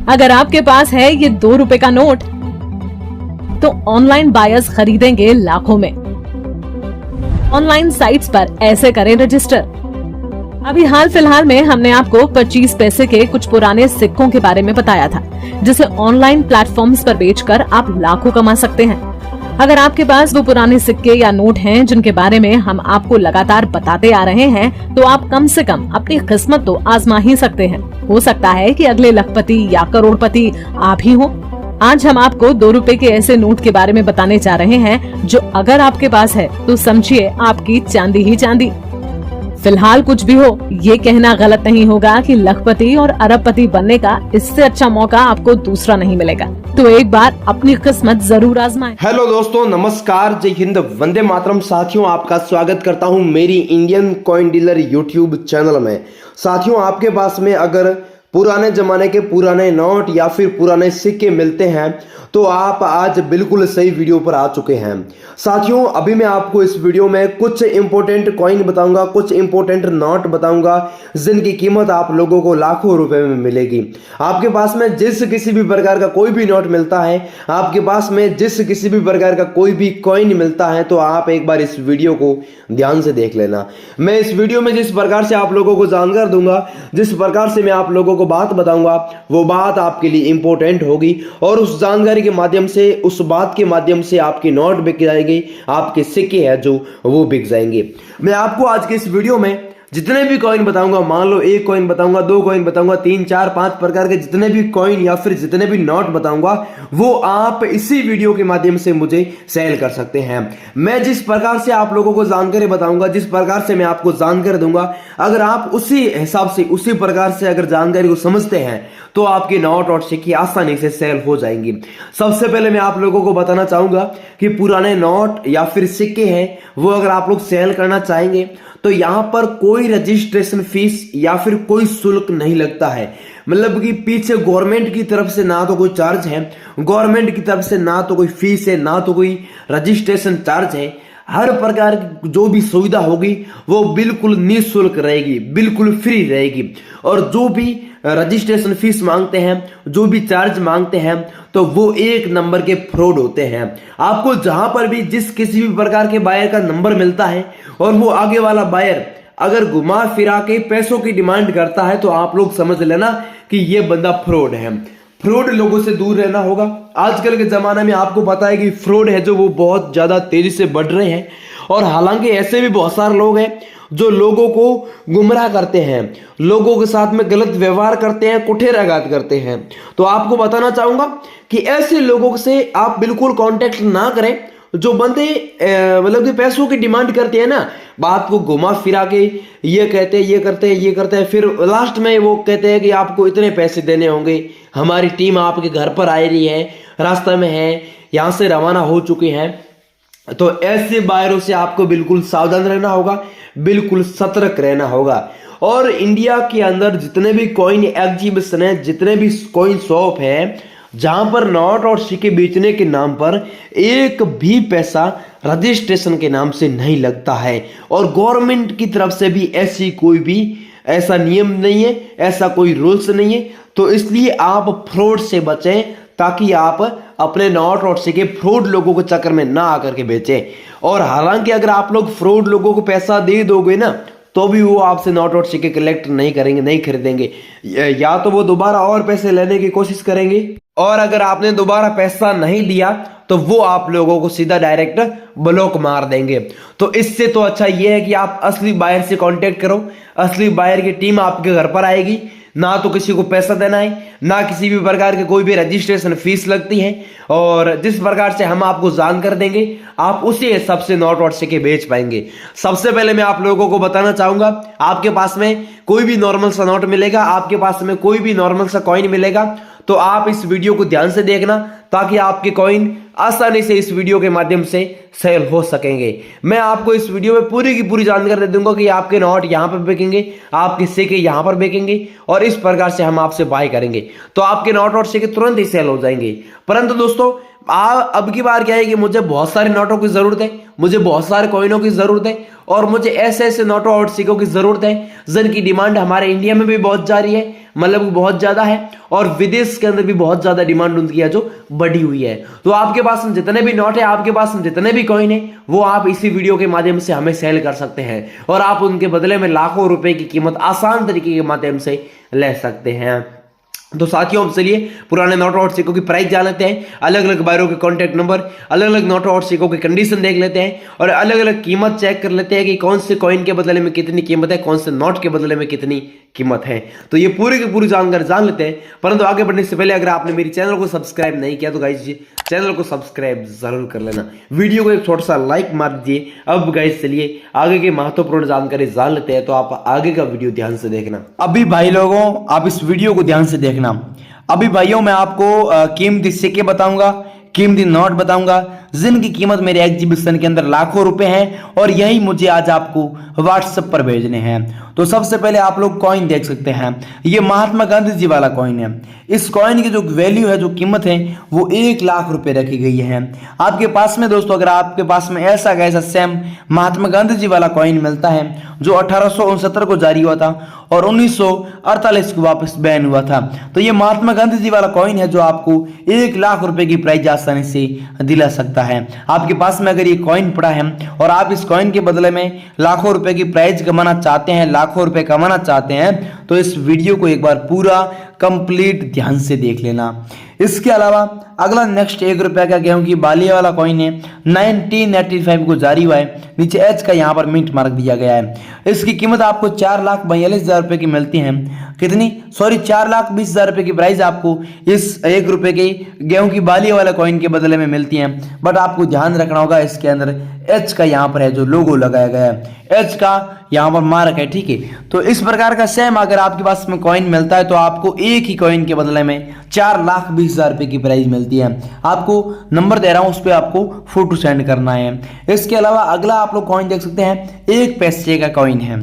अगर आपके पास है ये 2 रुपए का नोट तो ऑनलाइन बायर्स खरीदेंगे लाखों में। ऑनलाइन साइट्स पर ऐसे करें रजिस्टर। अभी हाल फिलहाल में हमने आपको 25 पैसे के कुछ पुराने सिक्कों के बारे में बताया था, जिसे ऑनलाइन प्लेटफॉर्म्स पर बेचकर आप लाखों कमा सकते हैं। अगर आपके पास वो पुराने सिक्के या नोट हैं जिनके बारे में हम आपको लगातार बताते आ रहे हैं, तो आप कम से कम अपनी किस्मत तो आजमा ही सकते हैं। हो सकता है कि अगले लखपति या करोड़पति आप ही हो। आज हम आपको 2 रुपए के ऐसे नोट के बारे में बताने जा रहे हैं जो अगर आपके पास है तो समझिए आपकी चांदी ही चांदी। फिलहाल कुछ भी हो, ये कहना गलत नहीं होगा कि लखपति और अरबपति बनने का इससे अच्छा मौका आपको दूसरा नहीं मिलेगा। तो एक बार अपनी किस्मत जरूर आजमाएं। हेलो दोस्तों, नमस्कार, जय हिंद, वंदे मातरम। साथियों, आपका स्वागत करता हूं मेरी Indian coin dealer YouTube channel में। साथियों, आपके पास में अगर पुराने जमाने के पुराने नोट या फिर पुराने सिक्के मिलते हैं तो आप आज बिल्कुल सही वीडियो पर आ चुके हैं। साथियों, अभी मैं आपको इस वीडियो में कुछ इंपॉर्टेंट कॉइन बताऊंगा, कुछ इंपॉर्टेंट नोट बताऊंगा जिनकी कीमत आप लोगों को लाखों रुपए में मिलेगी। आपके पास में जिस किसी भी प्रकार का कोई भी नोट मिलता है, आपके पास में जिस किसी भी प्रकार का कोई भी कॉइन मिलता है, तो आप एक बार इस वीडियो को ध्यान से देख लेना। मैं इस वीडियो में जिस प्रकार से आप लोगों को जानकारी दूंगा, जिस प्रकार से मैं आप लोगों को बात बताऊंगा, वो बात आपके लिए इंपॉर्टेंट होगी और उस जानकारी के माध्यम से, उस बात के माध्यम से आपके नोट बिक जाएंगे, आपके सिक्के हैं जो वो बिक जाएंगे। मैं आपको आज के इस वीडियो में जितने भी कॉइन बताऊंगा, मान लो 1 कॉइन बताऊंगा, 2 कॉइन बताऊंगा, 3, 4, 5 प्रकार के जितने भी कॉइन या फिर जितने भी नोट बताऊंगा, वो आप इसी वीडियो के माध्यम से मुझे सेल कर सकते हैं। मैं जिस प्रकार से आप लोगों को जानकारी बताऊंगा, जिस प्रकार से मैं आपको जानकारी दूंगा, अगर आप उसी हिसाब से, उसी प्रकार से अगर जानकारी को समझते हैं तो आपके नोट और सिक्के आसानी से सेल हो जाएंगे। सबसे पहले मैं आप लोगों को बताना चाहूंगा कि पुराने नोट या फिर सिक्के हैं, वो अगर आप लोग सेल करना चाहेंगे तो यहां पर कोई रजिस्ट्रेशन फीस या फिर कोई शुल्क नहीं लगता है। मतलब कि पीछे गवर्नमेंट की तरफ से ना तो कोई चार्ज है, गवर्नमेंट की तरफ से ना तो कोई फीस है, ना तो कोई रजिस्ट्रेशन चार्ज है। हर प्रकार की जो भी सुविधा होगी वो बिल्कुल निःशुल्क रहेगी, बिल्कुल फ्री रहेगी। और जो भी रजिस्ट्रेशन फीस मांगते हैं, जो भी चार्ज मांगते हैं, तो वो 1 नंबर के फ्रॉड होते हैं। आपको जहां पर भी जिस किसी भी प्रकार के बायर का नंबर मिलता है और वो आगे वाला बायर अगर घुमा फिरा के पैसों की डिमांड करता है, तो आप लोग समझ लेना कि ये बंदा फ्रॉड है। फ्रॉड लोगों से दूर रहना होगा। आजकल के जमाने में आपको पता है कि फ्रॉड है जो वो बहुत ज्यादा तेजी से बढ़ रहे हैं। और हालांकि ऐसे भी बहुत सारे लोग हैं जो लोगों को गुमराह करते हैं, लोगों के साथ में गलत व्यवहार करते हैं, कुठेराघात करते हैं। तो आपको बताना चाहूंगा कि ऐसे लोगों से आप बिल्कुल कांटेक्ट ना करें। जो बंदे मतलब कि पैसों की डिमांड करते हैं ना, बात को घुमा फिरा के ये कहते हैं, ये करते हैं, ये करते हैं, फिर लास्ट में वो कहते हैं कि आपको इतने पैसे देने होंगे, हमारी टीम आपके घर पर आ रही है, रास्ते में है, यहाँ से रवाना हो चुके हैं। तो ऐसे बायरों से आपको बिल्कुल सावधान रहना होगा, बिल्कुल सतर्क रहना होगा। और इंडिया के अंदर जितने भी कॉइन एग्जीबिशन है, जितने भी कॉइन शॉप है, जहां पर नोट और सिक्के बेचने के नाम पर एक भी पैसा रजिस्ट्रेशन के नाम से नहीं लगता है। और गवर्नमेंट की तरफ से भी ऐसी कोई भी ऐसा नियम नहीं है, ऐसा कोई रूल्स नहीं है। तो इसलिए आप फ्रॉड से बचें, ताकि आप अपने नोट और सिक्के फ्रॉड लोगों के चक्कर में ना आकर के बेचें। और हालांकि अगर आप लोग फ्रॉड लोगों को पैसा दे दोगे ना, तो भी वो आपसे नोट और सिक्के कलेक्ट नहीं करेंगे, नहीं खरीदेंगे, या तो वो दोबारा और पैसे लेने की कोशिश करेंगे। और अगर आपने दोबारा पैसा नहीं दिया तो वो आप लोगों को सीधा डायरेक्ट ब्लॉक मार देंगे। तो इससे तो अच्छा ये है कि आप असली बायर से कांटेक्ट करो। असली बायर की टीम आपके घर पर आएगी, ना तो किसी को पैसा देना है, ना किसी भी प्रकार के कोई भी रजिस्ट्रेशन फीस लगती है। और जिस प्रकार से हम आपको जानकारी देंगे, आप उसी हिसाब से नोट और सिक्के बेच पाएंगे। सबसे पहले मैं आप लोगों को बताना चाहूंगा, आपके पास में कोई भी नॉर्मल सा नोट मिलेगा, आपके पास में कोई भी नॉर्मल सा कॉइन मिलेगा, तो आप इस वीडियो को ध्यान से देखना, ताकि आपके कॉइन आसानी से इस वीडियो के माध्यम से सेल हो सकेंगे। मैं आपको इस वीडियो में पूरी की पूरी जानकारी दे दूंगा कि आपके नोट यहाँ पर बिकेंगे, आपके सिक्के यहाँ पर बिकेंगे, और इस प्रकार से हम आपसे बाय करेंगे तो आपके नोट और सिक्के तुरंत ही सेल हो जाएंगे। परंतु दोस्तों, अब की बार क्या है कि मुझे बहुत सारे नोटों की जरूरत है, मुझे बहुत सारे कॉइनों की जरूरत है और मुझे ऐसे ऐसे नोटों और सिक्कों की जरूरत है जिनकी डिमांड हमारे इंडिया में भी बहुत जारी है, मतलब बहुत ज्यादा है, और विदेश के अंदर भी बहुत ज्यादा डिमांड उनकी है जो बढ़ी हुई है। तो आपके पास में जितने भी नोट है, आपके पास में जितने भी कॉइन है, वो आप इसी वीडियो के माध्यम से हमें सेल कर सकते हैं और आप उनके बदले में लाखों रुपए की कीमत आसान तरीके के माध्यम से ले सकते हैं। तो साथियों, अब चलिए पुराने नोटों और सिक्कों की प्राइस जान लेते हैं, अलग अलग बायरों के कॉन्टैक्ट नंबर, अलग अलग नोटों और सिक्कों की कंडीशन देख लेते हैं और अलग अलग कीमत चेक कर लेते हैं कि कौन से कॉइन के बदले में कितनी कीमत है, कौन से नोट के बदले में कितनी कीमत है। तो ये पूरी की पूरी जानकारी जान लेते हैं। परंतु आगे बढ़ने से पहले अगर आपने मेरे चैनल को सब्सक्राइब नहीं किया तो गाइस जी चैनल को सब्सक्राइब जरूर कर लेना, वीडियो को एक छोटा सा लाइक मार दीजिए। अब गाइस चलिए आगे की महत्वपूर्ण जानकारी जान लेते हैं, तो आप आगे का वीडियो ध्यान से देखना। अभी भाई लोगों, आप इस वीडियो को ध्यान से देखना। अभी भाइयों मैं आपको कीमती सिक्के बताऊंगा, कीमती नोट बताऊंगा जिनकी कीमत मेरे एग्जीबिशन के अंदर लाखों रुपए हैं और यही मुझे आज आपको व्हाट्सएप पर भेजने हैं। तो सबसे पहले आप लोग कॉइन देख सकते हैं, ये महात्मा गांधी जी वाला कॉइन है। इस कॉइन की जो वैल्यू है, जो कीमत है, वो 1 लाख रुपए रखी गई है। आपके पास में दोस्तों, अगर आपके पास में ऐसा कैसा सेम महात्मा गांधी जी वाला कॉइन मिलता है जो 1869 को जारी हुआ था और 1948 को वापस बैन हुआ था, तो ये महात्मा गांधी जी वाला कॉइन है जो आपको 1 लाख रुपए की प्राइस आसानी से दिला सकता है। आपके पास में अगर ये कॉइन पड़ा है और आप इस कॉइन के बदले में लाखों रुपए की प्राइस कमाना चाहते हैं, लाखों रुपए कमाना चाहते हैं, तो इस वीडियो को एक बार पूरा कंप्लीट ध्यान से देख लेना। इसके अलावा अगला नेक्स्ट 1 रुपया का गेहूं की बाली वाला कॉइन है, 1985 को जारी हुआ है, नीचे एच का यहाँ पर मिंट मार्क दिया गया है। इसकी कीमत आपको 4,42,000 रुपए की मिलती है। कितनी? सॉरी, 4,20,000 रुपए की प्राइस आपको इस 1 रुपए के गेहूं की बाली वाला कॉइन के बदले में मिलती है। बट आपको ध्यान रखना होगा, इसके अंदर एच का यहाँ पर है जो लोगो लगाया गया है, एच का यहाँ पर मार्क है, ठीक है। तो इस प्रकार का सेम अगर आपके पास में कॉइन मिलता है तो आपको एक ही कॉइन के बदले में 4,20,000 रुपए की प्राइस मिलती है। आपको नंबर दे रहा हूं, उस पर आपको फोटो सेंड करना है। इसके अलावा अगला आप लोग कॉइन देख सकते हैं, 1 पैसे का कॉइन है,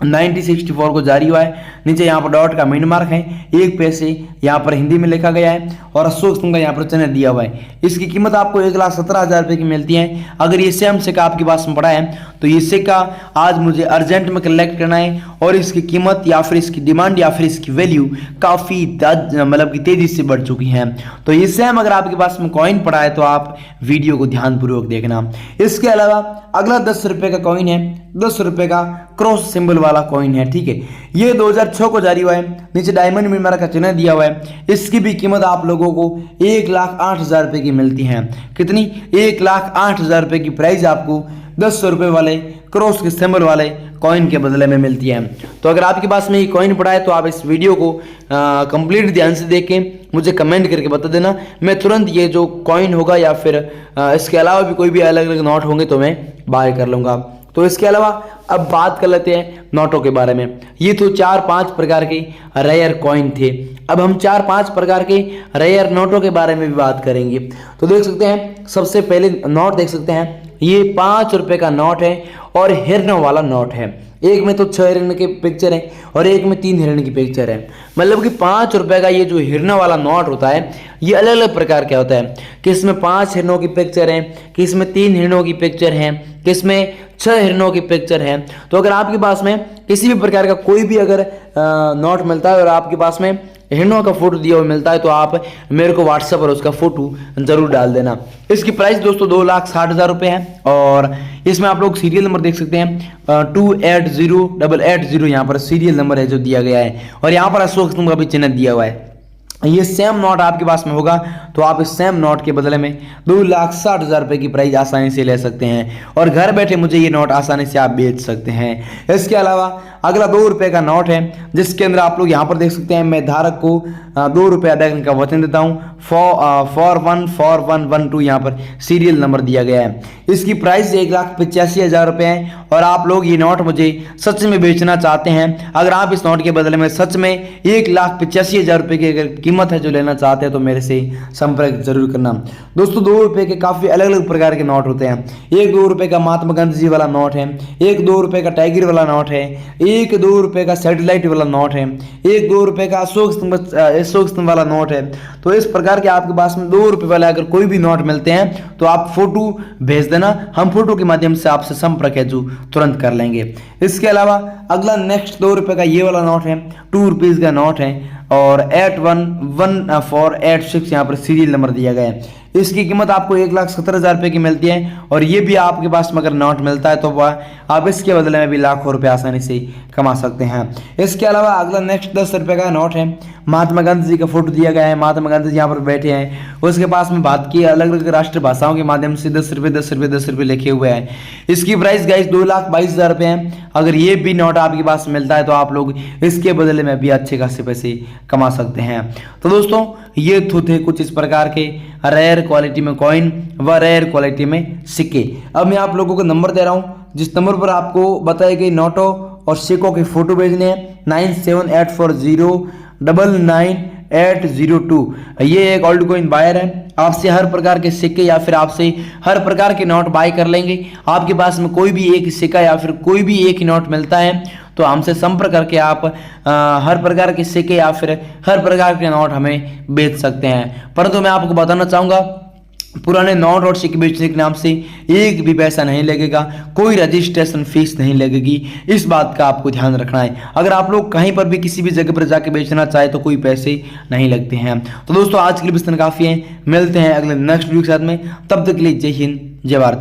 1964 को जारी हुआ है, नीचे यहाँ पर डॉट का मिन मार्क है, 1 पैसे यहाँ पर हिंदी में लिखा गया है और अशोक स्तंभ का यहाँ पर चिन्ह दिया हुआ है। इसकी कीमत आपको 1,17,000 रुपए की मिलती है। अगर ये सेम सिक्का आपके पास में पड़ा है तो ये सिक्का आज मुझे अर्जेंट में कलेक्ट करना है और इसकी कीमत या फिर इसकी डिमांड या फिर इसकी वैल्यू काफी मतलब कि तेजी से बढ़ चुकी है। तो ये सेम अगर आपके पास में कॉइन पड़ा है तो आप वीडियो को ध्यानपूर्वक देखना। इसके अलावा अगला 10 रुपए का कॉइन है, 10 रुपए का क्रॉस सिंबल वाला कॉइन है, ठीक है। ये 2006 को जारी हुआ है, नीचे डायमंड मिनमारा का चिन्ह दिया हुआ है। इसकी भी कीमत आप लोगों को 1,08,000 रुपए की मिलती है। कितनी? 1,08,000 रुपए की प्राइस आपको 10 रुपए वाले क्रॉस के सिंबल वाले कॉइन के बदले में मिलती है। तो अगर आपके पास में ये कॉइन पड़ा है तो आप इस वीडियो को कंप्लीट ध्यान से देख के मुझे कमेंट करके बता देना। मैं तुरंत ये जो कॉइन होगा या फिर इसके अलावा भी कोई भी अलग अलग नोट होंगे तो मैं बाय कर लूँगा। तो इसके अलावा अब बात कर लेते हैं नोटों के बारे में। ये तो 4-5 प्रकार के रेयर कॉइन थे। अब हम 4-5 प्रकार के रेयर नोटों के बारे में भी बात करेंगे। तो देख सकते हैं, सबसे पहले नोट देख सकते हैं, ये 5 रुपए का नोट है और हिरणों वाला नोट है। एक में तो 6 हिरण के पिक्चर है और एक में 3 हिरण की पिक्चर है। मतलब कि 5 रुपए का ये जो हिरणों वाला नोट होता है ये अलग अलग प्रकार का होता है। किस में 5 हिरणों की पिक्चर है, किस में 3 हिरणों की पिक्चर है, किस में 6 हिरणों की पिक्चर है। तो अगर आपके पास में किसी भी प्रकार का कोई भी अगर नोट मिलता है और आपके पास में हिरणों का फोटो दिया हुआ मिलता है तो आप मेरे को व्हाट्सएप पर उसका फोटो जरूर डाल देना। इसकी प्राइस दोस्तों 2,60,000 रुपए है और इसमें आप लोग सीरियल नंबर देख सकते हैं, 2808880 यहाँ पर सीरियल नंबर है जो दिया गया है और यहाँ पर अशोक स्तंभ का भी चिन्ह दिया हुआ है। ये सेम नोट आपके पास में होगा तो आप इस सेम नोट के बदले में 2,60,000 रुपए की प्राइस आसानी से ले सकते हैं और घर बैठे मुझे ये नोट आसानी से आप बेच सकते हैं। इसके अलावा अगला 2 रुपए का नोट है जिसके अंदर आप लोग यहाँ पर देख सकते हैं, मैं धारक को 2 रुपये अदा करने का वचन देता हूँ। 414112 यहाँ पर सीरियल नंबर दिया गया है। इसकी प्राइस 1,85,000 रुपये है और आप लोग ये नोट मुझे सच में बेचना चाहते हैं। अगर आप इस नोट के बदले में सच में 1,85,000 रुपये की अगर कीमत है। जो लेना चाहते हैं तो मेरे से संपर्क जरूर करना। दोस्तों 2 रुपए के काफ़ी अलग अलग प्रकार के नोट होते हैं। एक 2 रुपए का महात्मा गांधी जी वाला नोट है, एक 2 रुपए का टाइगर वाला नोट है, एक 2 रुपए का सैटेलाइट वाला नोट है, एक 2 रुपए का अशोक स्तंभ वाला नोट है। तो इस प्रकार के आपके पास में 2 रुपए वाला अगर कोई भी नोट मिलते हैं तो आप फोटो भेज देना, हम फोटो के माध्यम से आपसे संपर्क है जो तुरंत कर लेंगे। इसके अलावा अगला नेक्स्ट 2 रुपए का ये वाला नोट है, 2 रुपीज का नोट है और 811486 यहाँ पर सीरियल नंबर दिया गया है। इसकी कीमत आपको 1,70,000 रुपये की मिलती है और ये भी आपके पास में अगर नोट मिलता है तो वह आप इसके बदले में भी लाखों रुपए आसानी से कमा सकते हैं। इसके अलावा अगला नेक्स्ट 10 रुपये का नोट है, महात्मा गांधी जी का फोटो दिया गया है, महात्मा गांधी जी यहाँ पर बैठे हैं, उसके पास में बात की अलग अलग राष्ट्रीय भाषाओं के माध्यम से 10 रुपये 10 रुपये 10 रुपये लिखे हुए हैं। इसकी प्राइस गाइस 2,22,000 रुपये है। अगर ये भी नोट आपके पास मिलता है तो आप लोग इसके बदले में भी अच्छे खासे पैसे कमा सकते हैं। तो दोस्तों ये थे कुछ इस प्रकार के रेयर क्वालिटी में कॉइन व रेयर क्वालिटी में सिक्के। अब मैं आप लोगों को नंबर दे रहा हूँ जिस नंबर पर आपको बताई गई नोटों और सिक्कों की फोटो भेजने हैं 9784099802। ये एक ओल्ड कॉइन बायर है, आपसे हर प्रकार के सिक्के या फिर आपसे हर प्रकार के नोट बाय कर लेंगे। आपके पास में कोई भी एक सिक्का या फिर कोई भी एक ही नोट मिलता है तो हमसे संपर्क करके आप हर प्रकार के सिक्के या फिर हर प्रकार के नोट हमें बेच सकते हैं। परंतु मैं आपको बताना चाहूँगा पुराने नोट और सिक्के बेचने के नाम से एक भी पैसा नहीं लगेगा, कोई रजिस्ट्रेशन फीस नहीं लगेगी। इस बात का आपको ध्यान रखना है। अगर आप लोग कहीं पर भी किसी भी जगह पर जाके बेचना चाहे तो कोई पैसे नहीं लगते हैं। तो दोस्तों आज के लिए बस इतना काफ़ी है, मिलते हैं अगले नेक्स्ट वीडियो के साथ में। तब तक के लिए जय हिंद जय भारत।